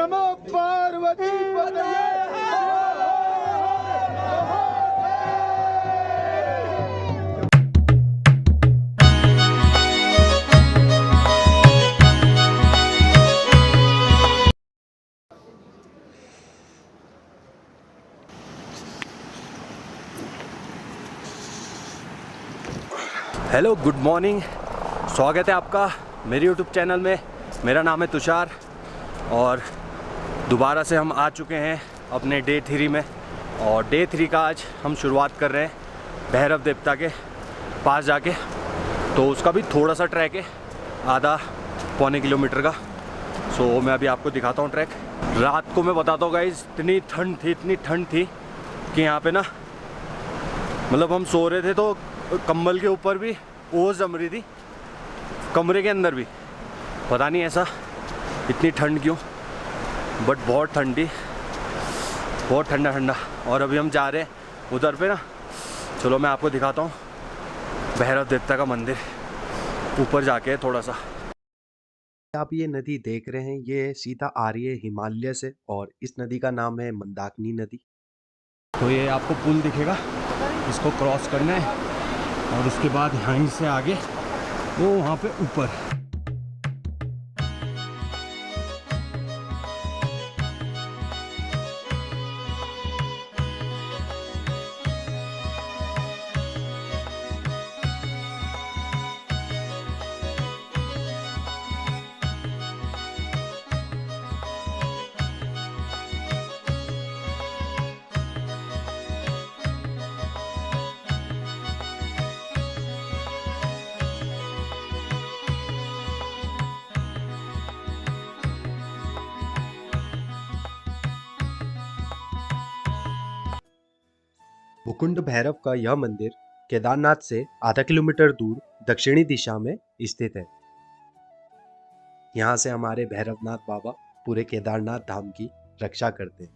नमो पार्वती पतये। Hello, good morning. स्वागत है आपका मेरे यूट्यूब चैनल में। मेरा नाम है तुषार और दोबारा से हम आ चुके हैं अपने डे 3 में। और डे 3 का आज हम शुरुआत कर रहे हैं भैरव देवता के पास जाके। तो उसका भी थोड़ा सा ट्रैक है, आधा पौने किलोमीटर का। सो मैं अभी आपको दिखाता हूँ ट्रैक। रात को मैं बताता हूँ गाइस, इतनी ठंड थी कि यहाँ पे ना, मतलब हम सो रहे थे तो कंबल के ऊपर भी ओस जम रही थी, कमरे के अंदर भी। पता नहीं ऐसा इतनी ठंड क्यों, बट बहुत ठंड थी, बहुत ठंडा। और अभी हम जा रहे हैं उधर पे ना। चलो मैं आपको दिखाता हूँ भैरव देवता का मंदिर, ऊपर जाके थोड़ा सा। आप ये नदी देख रहे हैं, ये सीधा आ रही है हिमालय से और इस नदी का नाम है मंदाकिनी नदी। तो ये आपको पुल दिखेगा, इसको क्रॉस करना है और उसके बाद यहीं से आगे वो वहाँ पे ऊपर। मुकुंड भैरव का यह मंदिर केदारनाथ से आधा किलोमीटर दूर दक्षिणी दिशा में स्थित है। यहाँ से हमारे भैरवनाथ बाबा पूरे केदारनाथ धाम की रक्षा करते हैं।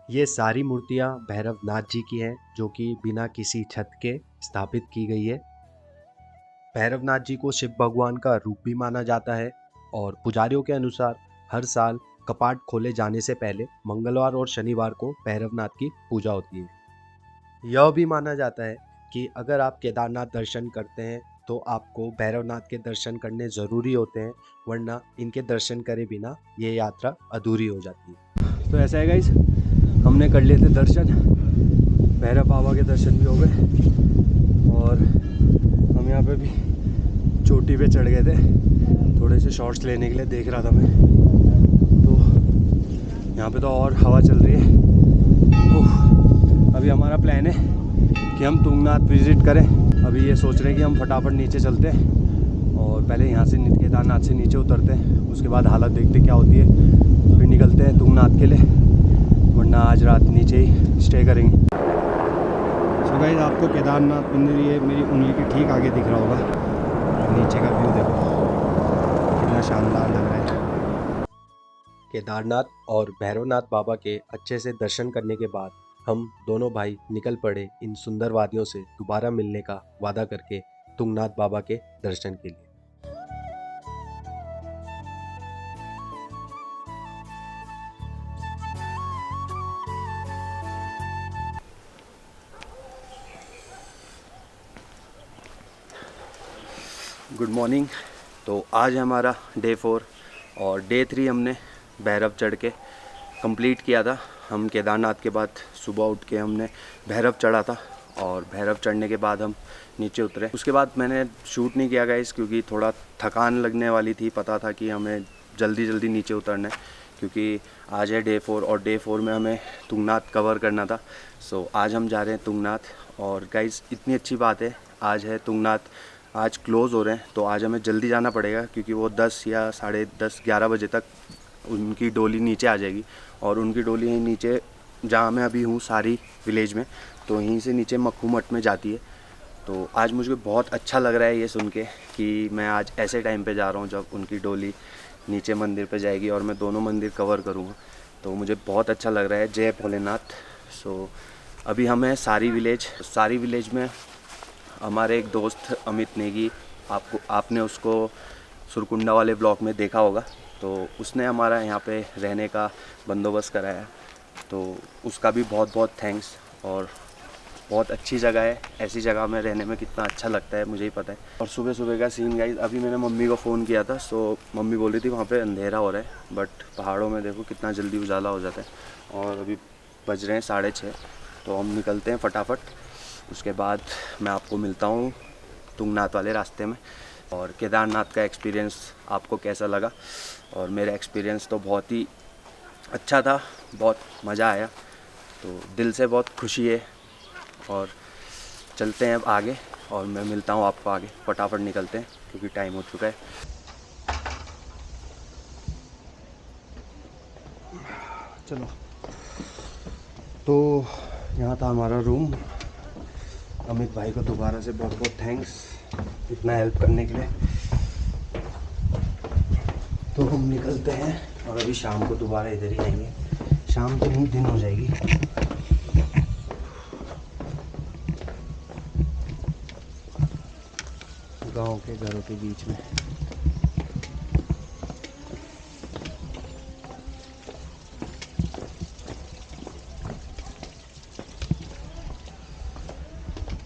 ये सारी मूर्तियां भैरवनाथ जी की हैं, जो कि बिना किसी छत के स्थापित की गई है। भैरवनाथ जी को शिव भगवान का रूप भी माना जाता है और पुजारियों के अनुसार हर साल कपाट खोले जाने से पहले मंगलवार और शनिवार को भैरवनाथ की पूजा होती है। यह भी माना जाता है कि अगर आप केदारनाथ दर्शन करते हैं तो आपको भैरवनाथ के दर्शन करने ज़रूरी होते हैं, वरना इनके दर्शन करे बिना ये यात्रा अधूरी हो जाती है। तो ऐसा है गाइस, हमने कर लिए थे दर्शन, भैरव बाबा के दर्शन भी हो गए और हम यहाँ पे भी चोटी पे चढ़ गए थे थोड़े से शॉट्स लेने के लिए। देख रहा था मैं तो यहाँ पे तो और हवा चल रही है। अभी हमारा प्लान है कि हम तुंगनाथ विज़िट करें। अभी ये सोच रहे हैं कि हम फटाफट नीचे चलते हैं और पहले यहाँ से केदारनाथ से नीचे उतरते हैं, उसके बाद हालत देखते क्या होती है, फिर निकलते हैं तुंगनाथ के लिए, वरना आज रात नीचे ही स्टे करेंगे। सो गाइस, आपको केदारनाथ मंदिर ये मेरी उंगली के ठीक आगे दिख रहा होगा। नीचे का व्यू देखो कितना शानदार लग रहा है। केदारनाथ और भैरवनाथ बाबा के अच्छे से दर्शन करने के बाद हम दोनों भाई निकल पड़े इन सुंदर वादियों से दोबारा मिलने का वादा करके तुंगनाथ बाबा के दर्शन के लिए। Good morning. तो आज है हमारा डे 4 और डे 3 हमने भैरव चढ़ के कंप्लीट किया था। हम केदारनाथ के बाद सुबह उठ के हमने भैरव चढ़ा था और भैरव चढ़ने के बाद हम नीचे उतरे। उसके बाद मैंने शूट नहीं किया गाइस, क्योंकि थोड़ा थकान लगने वाली थी। पता था कि हमें जल्दी नीचे उतरना है, क्योंकि आज है डे 4 और डे 4 में हमें तुंगनाथ कवर करना था। सो आज हम जा रहे हैं तुंगनाथ। और गाइस, इतनी अच्छी बात है, आज है तुंगनाथ, आज क्लोज़ हो रहे हैं, तो आज हमें जल्दी जाना पड़ेगा, क्योंकि वो 10 या 10:30 11 बजे तक उनकी डोली नीचे आ जाएगी। और उनकी डोली यहीं नीचे, जहाँ मैं अभी हूँ सारी विलेज में, तो यहीं से नीचे मक्खू मठ में जाती है। तो आज मुझे बहुत अच्छा लग रहा है ये सुन के कि मैं आज ऐसे टाइम पे जा रहा हूँ जब उनकी डोली नीचे मंदिर पे जाएगी और मैं दोनों मंदिर कवर करूँगा। तो मुझे बहुत अच्छा लग रहा है। जय भोलेनाथ। सो अभी हम हैं सारी विलेज में हमारे एक दोस्त अमित नेगी, आपने उसको सुरकुंडा वाले ब्लॉग में देखा होगा, तो उसने हमारा यहाँ पे रहने का बंदोबस्त कराया, तो उसका भी बहुत बहुत थैंक्स। और बहुत अच्छी जगह है, ऐसी जगह में रहने में कितना अच्छा लगता है मुझे ही पता है। और सुबह सुबह का सीन गाइस, अभी मैंने मम्मी को फ़ोन किया था, सो मम्मी बोल रही थी वहाँ पे अंधेरा हो रहा है, बट पहाड़ों में देखो कितना जल्दी उजाला हो जाता है। और अभी बज रहे हैं 6:30, तो हम निकलते हैं फटाफट। उसके बाद मैं आपको मिलता हूँ तुंगनाथ वाले रास्ते में। और केदारनाथ का एक्सपीरियंस आपको कैसा लगा? और मेरा एक्सपीरियंस तो बहुत ही अच्छा था, बहुत मज़ा आया, तो दिल से बहुत खुशी है। और चलते हैं अब आगे, और मैं मिलता हूँ आपको आगे। फटाफट निकलते हैं क्योंकि टाइम हो चुका है। चलो, तो यहाँ था हमारा रूम। अमित भाई को दोबारा से बहुत बहुत थैंक्स इतना हेल्प करने के लिए। तो हम निकलते हैं, और अभी शाम को दोबारा इधर ही आएंगे। शाम तो नहीं, दिन हो जाएगी। गांव के घरों के बीच में।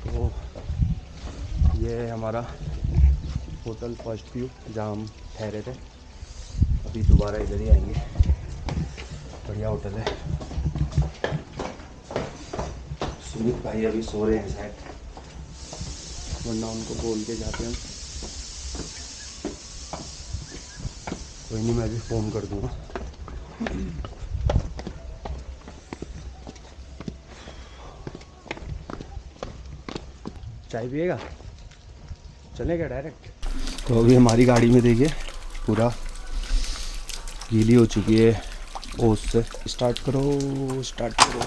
तो ये है हमारा होटल फर्स्ट व्यू, जहाँ हम ठहरे थे। अभी दोबारा इधर ही आएंगे। बढ़िया होटल है। सुमित भाई अभी सो रहे हैं शायद, वरना उनको बोल के जाते हैं। कोई नहीं, मैं भी फ़ोन कर दूँगा। चाय पिएगा? चलेगा डायरेक्ट? तो अभी हमारी गाड़ी में देखिए पूरा गीली हो चुकी है ओस से। स्टार्ट करो, स्टार्ट करो।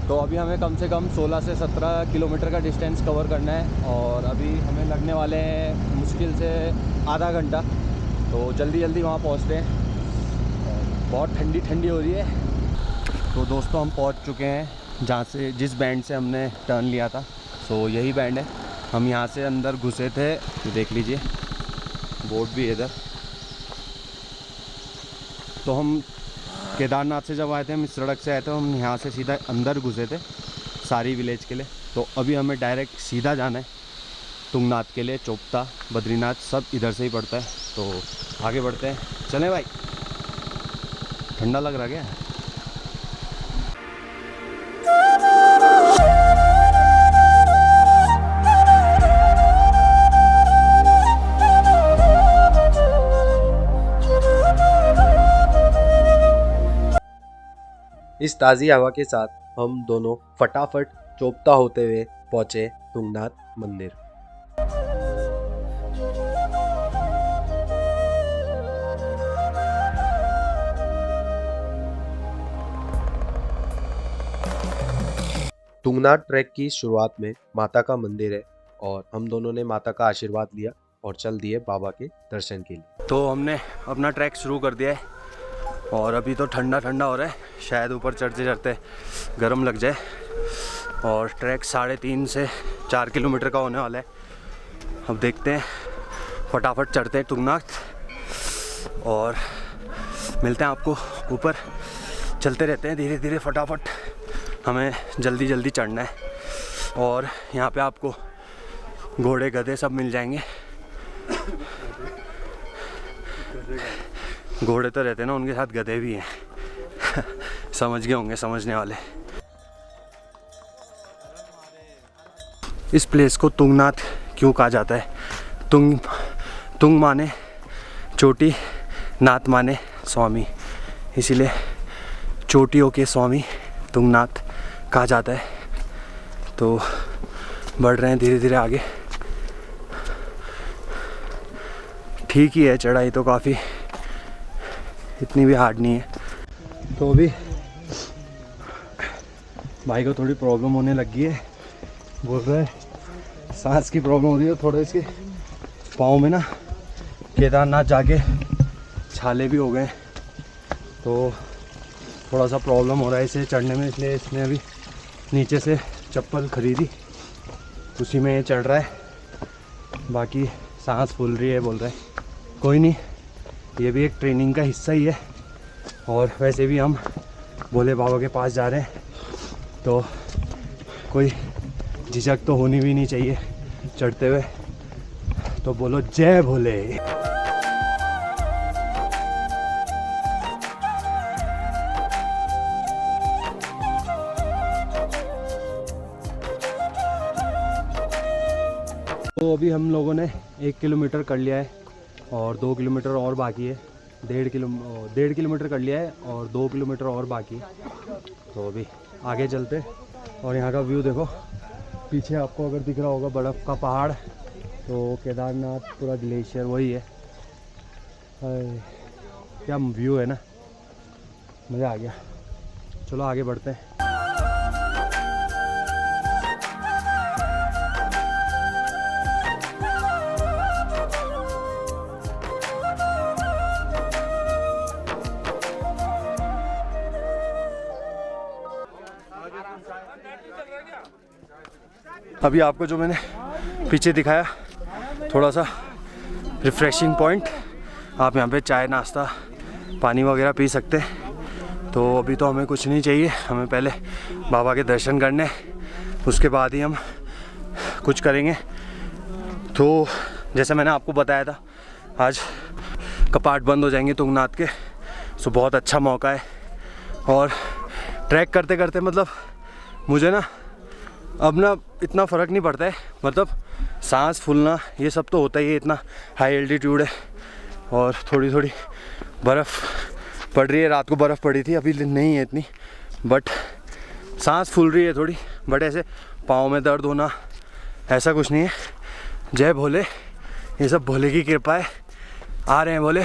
तो अभी हमें कम से कम 16 से 17 किलोमीटर का डिस्टेंस कवर करना है, और अभी हमें लगने वाले हैं मुश्किल से आधा घंटा। तो जल्दी जल्दी वहाँ पहुँचते हैं। और बहुत ठंडी ठंडी हो रही है। तो दोस्तों, हम पहुँच चुके हैं जहाँ से, जिस बैंड से हमने टर्न लिया था। सो यही बैंड है। हम यहाँ से अंदर घुसे थे, तो देख लीजिए बोर्ड भी है इधर। तो हम केदारनाथ से जब आए थे, हम इस सड़क से आए थे, हम यहाँ से सीधा अंदर घुसे थे सारी विलेज के लिए। तो अभी हमें डायरेक्ट सीधा जाना है तुंगनाथ के लिए। चोपता, बद्रीनाथ सब इधर से ही पड़ता है। तो आगे बढ़ते हैं, चलें भाई। ठंडा लग रहा क्या? इस ताज़ी हवा के साथ हम दोनों फटाफट चोपता होते हुए पहुंचे तुंगनाथ मंदिर। तुंगनाथ ट्रैक की शुरुआत में माता का मंदिर है, और हम दोनों ने माता का आशीर्वाद लिया और चल दिए बाबा के दर्शन के लिए। तो हमने अपना ट्रैक शुरू कर दिया है, और अभी तो ठंडा ठंडा हो रहा है, शायद ऊपर चढ़ते चढ़ते गर्म लग जाए। और ट्रैक 3.5 से 4 किलोमीटर का होने वाला है। अब देखते हैं, फटाफट चढ़ते हैं तुंगनाथ, और मिलते हैं आपको ऊपर। चलते रहते हैं धीरे धीरे, फटाफट हमें जल्दी जल्दी चढ़ना है। और यहाँ पे आपको घोड़े गधे सब मिल जाएंगे। घोड़े तो रहते हैं ना, उनके साथ गधे भी हैं। समझ गए होंगे समझने वाले। इस प्लेस को तुंगनाथ क्यों कहा जाता है? तुंग माने चोटी, नाथ माने स्वामी, इसीलिए चोटियों के स्वामी तुंगनाथ कहा जाता है। तो बढ़ रहे हैं धीरे धीरे आगे। ठीक ही है, चढ़ाई तो काफ़ी, इतनी भी हार्ड नहीं है। तो अभी भाई को थोड़ी प्रॉब्लम होने लगी है, बोल रहा है सांस की प्रॉब्लम हो रही है थोड़ा। इसके पाँव में ना केदारनाथ जाके छाले भी हो गए, तो थोड़ा सा प्रॉब्लम हो रहा है इसे चढ़ने में। इसलिए इसने अभी नीचे से चप्पल खरीदी, उसी में ये चढ़ रहा है। बाकी सांस फूल रही है बोल रहे हैं। कोई नहीं, ये भी एक ट्रेनिंग का हिस्सा ही है। और वैसे भी हम भोले बाबा के पास जा रहे हैं तो कोई झिझक तो होनी भी नहीं चाहिए चढ़ते हुए। तो बोलो जय भोले। तो अभी हम लोगों ने 1 किलोमीटर कर लिया है और 2 किलोमीटर और बाकी है। 1.5 किलोमीटर कर लिया है और 2 किलोमीटर और बाकी है। तो अभी आगे चलते। और यहाँ का व्यू देखो, पीछे आपको अगर दिख रहा होगा बर्फ़ का पहाड़, तो केदारनाथ पूरा ग्लेशियर वही है। क्या व्यू है ना, मज़ा आ गया। चलो आगे बढ़ते हैं। अभी आपको जो मैंने पीछे दिखाया थोड़ा सा रिफ़्रेशिंग पॉइंट, आप यहाँ पे चाय नाश्ता पानी वगैरह पी सकते हैं। तो अभी तो हमें कुछ नहीं चाहिए, हमें पहले बाबा के दर्शन करने, उसके बाद ही हम कुछ करेंगे। तो जैसे मैंने आपको बताया था, आज कपाट बंद हो जाएंगे तुंगनाथ के, सो बहुत अच्छा मौका है। और ट्रैक करते करते मतलब मुझे ना अब ना इतना फ़र्क नहीं पड़ता है, मतलब सांस फूलना ये सब तो होता ही है, इतना हाई एल्टीट्यूड है। और थोड़ी थोड़ी बर्फ़ पड़ रही है, रात को बर्फ़ पड़ी थी, अभी नहीं है इतनी, बट सांस फूल रही है थोड़ी। बट ऐसे पाँव में दर्द होना ऐसा कुछ नहीं है। जय भोले, ये सब भोले की कृपा है। आ रहे हैं भोले।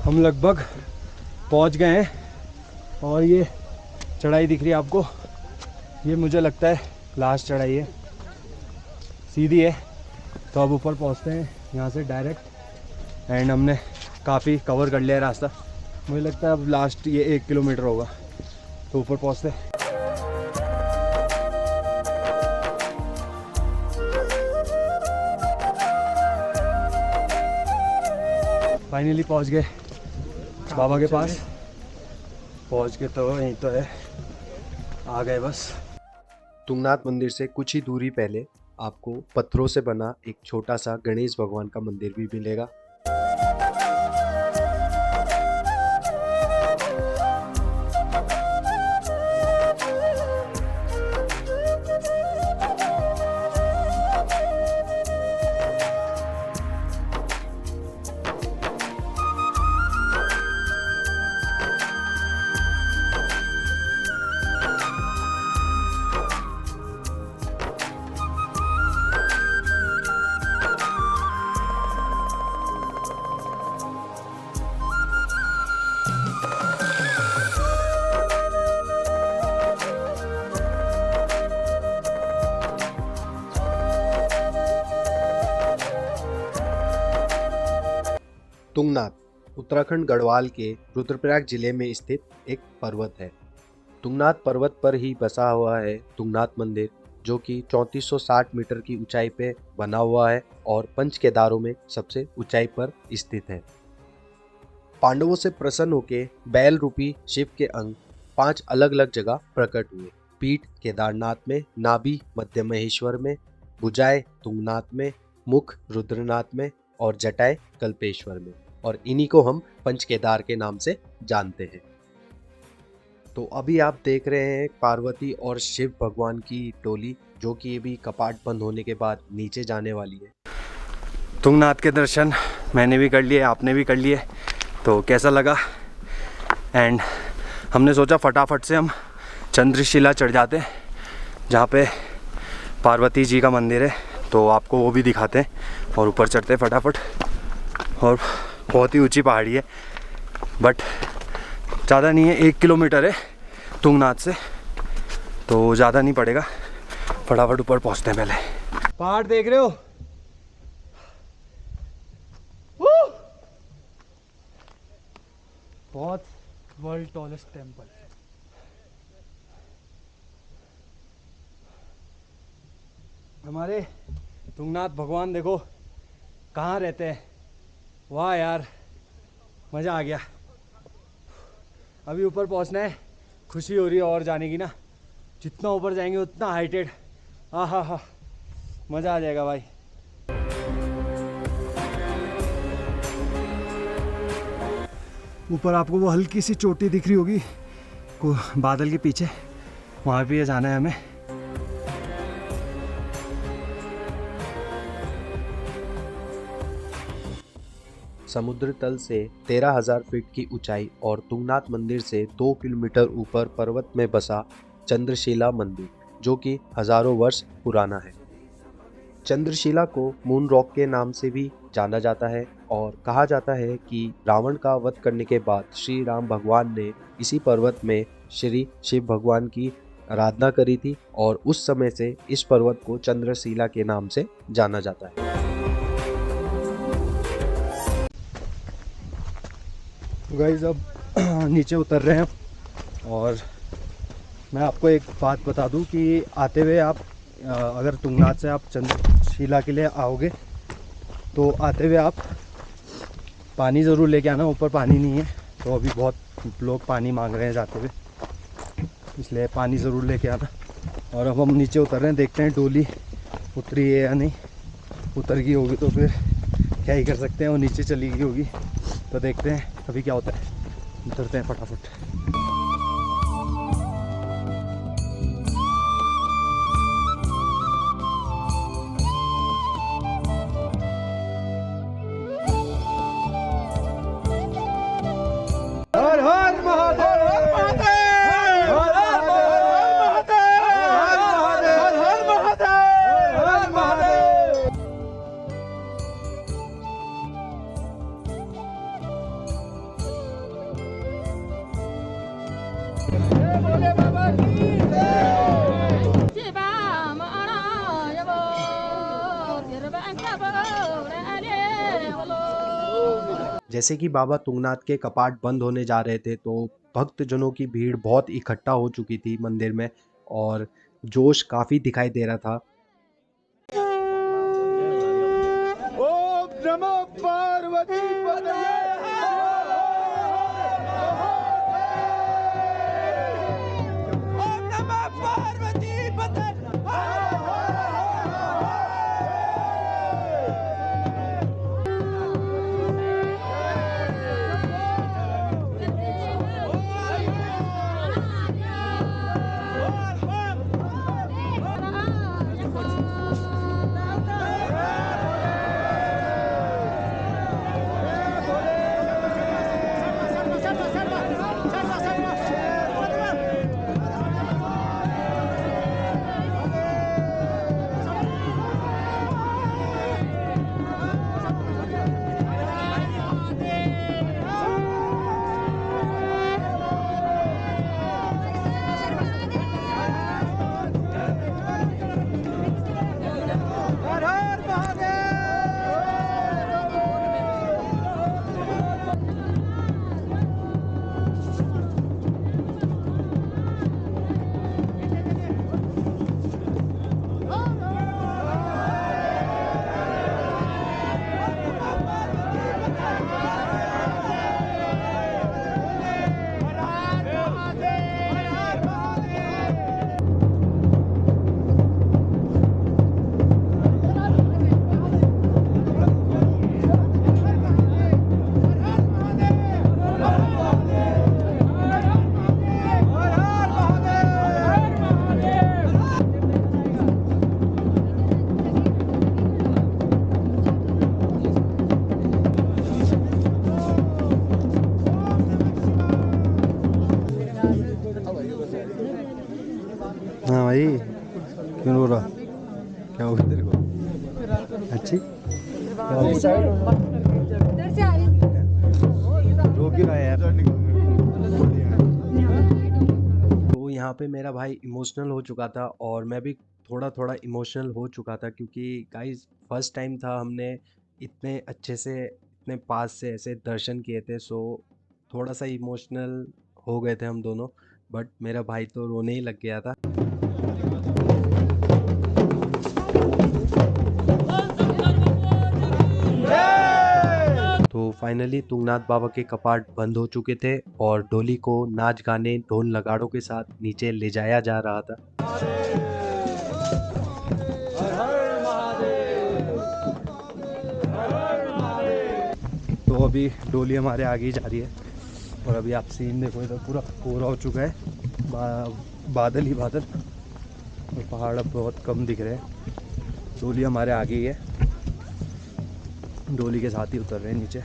हम लगभग पहुंच गए हैं और ये चढ़ाई दिख रही है आपको, ये मुझे लगता है लास्ट चढ़ाई है, सीधी है। तो अब ऊपर पहुंचते हैं यहाँ से डायरेक्ट। एंड हमने काफ़ी कवर कर लिया है रास्ता, मुझे लगता है अब लास्ट ये 1 किलोमीटर होगा, तो ऊपर पहुंचते हैं। फाइनली पहुंच गए बाबा के पास, पहुंच के तो यहीं तो है, आ गए बस। तुंगनाथ मंदिर से कुछ ही दूरी पहले आपको पत्थरों से बना एक छोटा सा गणेश भगवान का मंदिर भी मिलेगा। तुंगनाथ उत्तराखंड गढ़वाल के रुद्रप्रयाग जिले में स्थित एक पर्वत है। तुंगनाथ पर्वत पर ही बसा हुआ है तुंगनाथ मंदिर, जो कि 3460 मीटर की ऊंचाई पे बना हुआ है और पंच केदारों में सबसे ऊंचाई पर स्थित है। पांडवों से प्रसन्न होकर बैल रूपी शिव के अंग 5 अलग अलग जगह प्रकट हुए। पीठ केदारनाथ में, नाभि मध्य महेश्वर में, भुजाएं तुंगनाथ में, मुख रुद्रनाथ में और जटाएं कल्पेश्वर में, और इन्हीं को हम पंच केदार के नाम से जानते हैं। तो अभी आप देख रहे हैं पार्वती और शिव भगवान की टोली, जो कि अभी कपाट बंद होने के बाद नीचे जाने वाली है। तुंगनाथ के दर्शन मैंने भी कर लिए, आपने भी कर लिए, तो कैसा लगा? एंड हमने सोचा फटाफट से हम चंद्रशिला चढ़ जाते हैं, जहाँ पे पार्वती जी का मंदिर है, तो आपको वो भी दिखाते हैं और ऊपर चढ़ते हैं फटाफट। और बहुत ही ऊंची पहाड़ी है, बट ज़्यादा नहीं है, 1 किलोमीटर है तुंगनाथ से, तो ज़्यादा नहीं पड़ेगा। फटाफट ऊपर पहुंचते हैं पहले। पहाड़ देख रहे हो? बहुत वर्ल्ड टॉलेस्ट टेम्पल। हमारे तुंगनाथ भगवान देखो कहाँ रहते हैं। वाह यार, मज़ा आ गया। अभी ऊपर पहुँचना है, खुशी हो रही है और जाने की ना। जितना ऊपर जाएंगे उतना हाइटेड, हा, मज़ा आ जाएगा भाई। ऊपर आपको वो हल्की सी चोटी दिख रही होगी को बादल के पीछे, वहाँ पे जाना है हमें। समुद्र तल से 13,000 फीट की ऊंचाई और तुंगनाथ मंदिर से 2 किलोमीटर ऊपर पर्वत में बसा चंद्रशिला मंदिर, जो कि हजारों वर्ष पुराना है। चंद्रशिला को मून रॉक के नाम से भी जाना जाता है और कहा जाता है कि रावण का वध करने के बाद श्री राम भगवान ने इसी पर्वत में श्री शिव भगवान की आराधना करी थी और उस समय से इस पर्वत को चंद्रशिला के नाम से जाना जाता है। गाइस अब नीचे उतर रहे हैं और मैं आपको एक बात बता दूं कि आते हुए आप अगर तुंगनाथ से आप चंद्रशिला के लिए आओगे तो आते हुए आप पानी ज़रूर लेके आना। ऊपर पानी नहीं है तो अभी बहुत लोग पानी मांग रहे हैं जाते हुए, इसलिए पानी ज़रूर लेके आना। और अब हम नीचे उतर रहे हैं, देखते हैं डोली उतरी है या नहीं। उतर गई होगी तो फिर क्या ही कर सकते हैं, वो नीचे चली गई होगी तो देखते हैं अभी क्या होता है। उतरते हैं फटाफट। हर हर महादेव, हर महादेव, हर महादेव, हर महादेव, हर महादेव। जैसे कि बाबा तुंगनाथ के कपाट बंद होने जा रहे थे तो भक्तजनों की भीड़ बहुत इकट्ठा हो चुकी थी मंदिर में और जोश काफी दिखाई दे रहा था। ओम नमो पार्वती पतये। ओम नमो पार्वती पतये। हाँ भाई, क्यों रो रहा? क्या हो गया तेरे को? अच्छी रो क्यों रहा है यार? तो यहाँ पे मेरा भाई इमोशनल हो चुका था और मैं भी थोड़ा थोड़ा इमोशनल हो चुका था, क्योंकि गाइस फर्स्ट टाइम था हमने इतने अच्छे से इतने पास से ऐसे दर्शन किए थे। सो थोड़ा सा इमोशनल हो गए थे हम दोनों, बट मेरा भाई तो रोने ही लग गया था। तो फाइनली तुंगनाथ बाबा के कपाट बंद हो चुके थे और डोली को नाच गाने ढोल नगाड़ों के साथ नीचे ले जाया जा रहा था। तो अभी डोली हमारे आगे ही जा रही है और अभी आप सीन देखो, इधर पूरा कोहरा हो चुका है, बादल ही बादल, और पहाड़ अब बहुत कम दिख रहे हैं। डोली हमारे आगे ही है, डोली के साथ ही उतर रहे हैं नीचे।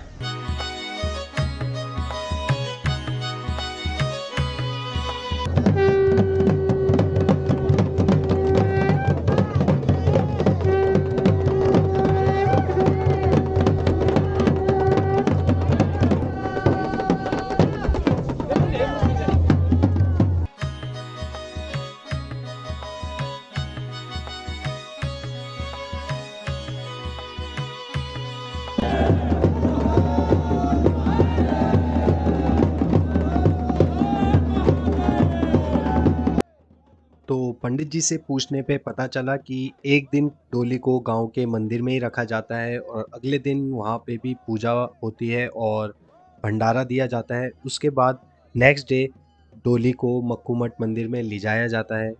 तो पंडित जी से पूछने पे पता चला कि एक दिन डोली को गांव के मंदिर में ही रखा जाता है और अगले दिन वहां पे भी पूजा होती है और भंडारा दिया जाता है। उसके बाद नेक्स्ट डे डोली को मक्कू मठ मंदिर में ले जाया जाता है।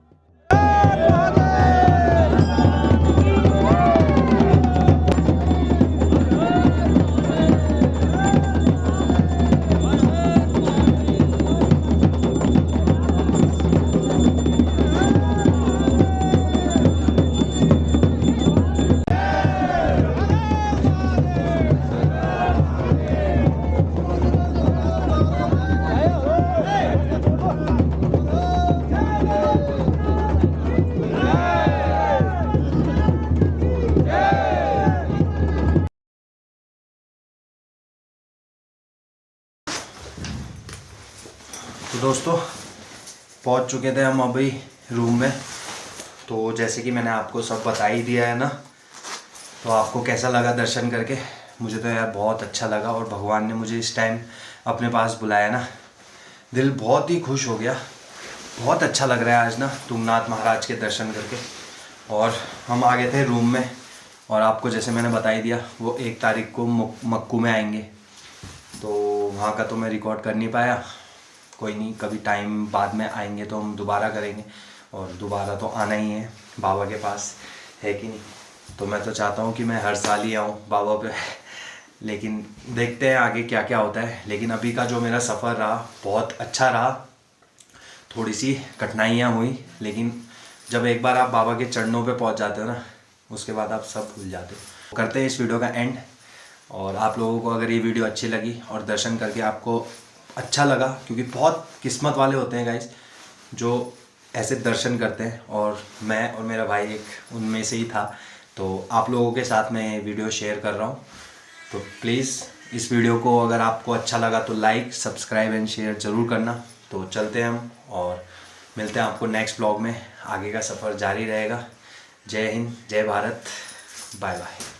तो दोस्तों पहुंच चुके थे हम अभी रूम में। तो जैसे कि मैंने आपको सब बता ही दिया है ना, तो आपको कैसा लगा दर्शन करके? मुझे तो यार बहुत अच्छा लगा, और भगवान ने मुझे इस टाइम अपने पास बुलाया ना, दिल बहुत ही खुश हो गया। बहुत अच्छा लग रहा है आज ना तुंगनाथ महाराज के दर्शन करके। और हम आ गए थे रूम में, और आपको जैसे मैंने बता ही दिया वो 1 तारीख को मक्कू में आएंगे। तो वहाँ का तो मैं रिकॉर्ड कर नहीं पाया, कोई नहीं, कभी टाइम बाद में आएंगे तो हम दोबारा करेंगे। और दोबारा तो आना ही है बाबा के पास, है कि नहीं? तो मैं तो चाहता हूँ कि मैं हर साल ही आऊँ बाबा पे, लेकिन देखते हैं आगे क्या क्या होता है। लेकिन अभी का जो मेरा सफ़र रहा बहुत अच्छा रहा। थोड़ी सी कठिनाइयाँ हुई, लेकिन जब एक बार आप बाबा के चरणों पे पहुँच जाते हो ना, उसके बाद आप सब भूल जाते हो। करते हैं इस वीडियो का एंड। और आप लोगों को अगर ये वीडियो अच्छी लगी और दर्शन करके आपको अच्छा लगा, क्योंकि बहुत किस्मत वाले होते हैं गाइस जो ऐसे दर्शन करते हैं, और मैं और मेरा भाई एक उनमें से ही था। तो आप लोगों के साथ मैं वीडियो शेयर कर रहा हूँ। तो प्लीज़ इस वीडियो को अगर आपको अच्छा लगा तो लाइक, सब्सक्राइब एंड शेयर ज़रूर करना। तो चलते हैं हम, और मिलते हैं आपको नेक्स्ट ब्लॉग में। आगे का सफ़र जारी रहेगा। जय हिंद, जय भारत, बाय बाय।